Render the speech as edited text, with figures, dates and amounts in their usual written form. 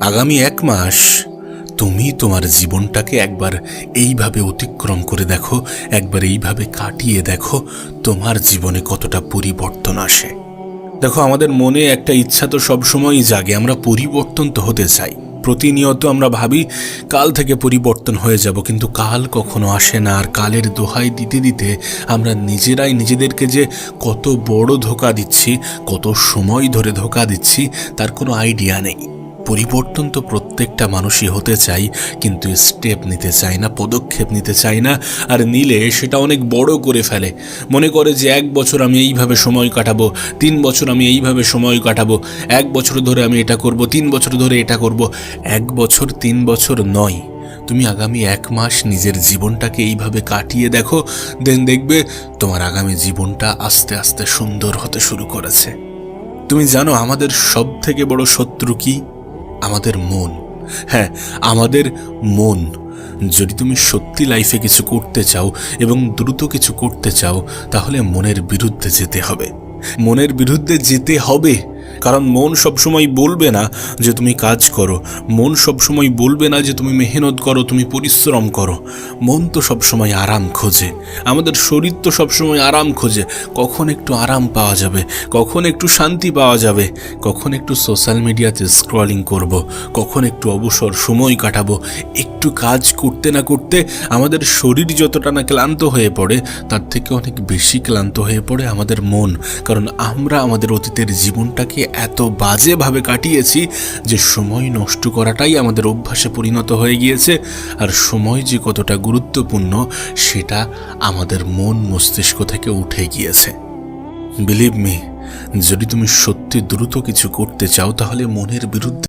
আগামী 1 মাস তুমি তোমার জীবনটাকে একবার এইভাবে অতিক্রম করে দেখো, একবার এইভাবে কাটিয়ে দেখো, তোমার জীবনে কতটা পরিবর্তন আসে। দেখো, আমাদের মনে একটা ইচ্ছা তো সবসময়ই জাগে, আমরা পরিবর্তন তো হতে চাই। প্রতিনিয়ত আমরা ভাবি কাল থেকে পরিবর্তন হয়ে যাব, কিন্তু কাল কখনো আসে না। আর কালের দোহাই দিতে দিতে আমরা নিজেরাই নিজেদেরকে যে কত বড় ধোঁকা দিচ্ছি, কত সময় ধরে ধোঁকা দিচ্ছি, তার কোনো আইডিয়া নেই। পরিবর্তন তো প্রত্যেকটা মানুষই হতে চাই, কিন্তু স্টেপ নিতে চায় না, পদক্ষেপ নিতে চায় না। আর নিলে সেটা অনেক বড় করে ফেলে। মনে করে যে 1 বছর আমি এইভাবে সময় কাটাবো, 3 বছর আমি এইভাবে সময় কাটাবো, 1 বছর ধরে আমি এটা করব, 3 বছর ধরে এটা করব। 1 বছর 3 বছর নয়, তুমি আগামী 1 মাস নিজের জীবনটাকে এইভাবে কাটিয়ে দেখো, দেন দেখবে তোমার আগামী জীবনটা আস্তে আস্তে সুন্দর হতে শুরু করেছে। তুমি জানো আমাদের সব থেকে বড় শত্রু কি? আমাদের মন। হ্যাঁ, আমাদের মন। যদি তুমি সত্যি লাইফে কিছু করতে চাও এবং দ্রুত কিছু করতে চাও, তাহলে মনের বিরুদ্ধে যেতে হবে। মনের বিরুদ্ধে যেতে হবে, কারণ মন সবসময় বলবে না যে তুমি কাজ করো, মন সবসময় বলবে না যে তুমি মেহনত করো, তুমি পরিশ্রম করো। মন তো সবসময় আরাম খোঁজে, আমাদের শরীর তো সবসময় আরাম খোঁজে। কখন একটু আরাম পাওয়া যাবে, কখন একটু শান্তি পাওয়া যাবে, কখন একটু সোশ্যাল মিডিয়াতে স্ক্রলিং করব, কখন একটু অবসর সময় কাটাবো। একটু কাজ করতে না করতে আমাদের শরীর যতটা না ক্লান্ত হয়ে পড়ে, তার থেকে অনেক বেশি ক্লান্ত হয়ে পড়ে আমাদের মন। কারণ আমরা আমাদের অতীতের জীবনটাকে এত বাজেভাবে কাটিয়েছি যে সময় নষ্ট করাটাই আমাদের অভ্যাসে পরিণত হয়ে গিয়েছে। আর সময় যে কতটা গুরুত্বপূর্ণ সেটা আমাদের মন মস্তিষ্ক থেকে উঠে গিয়েছে। বিলিভ মি, যদি তুমি সত্যি দ্রুত কিছু করতে চাও, তাহলে মনের বিরুদ্ধে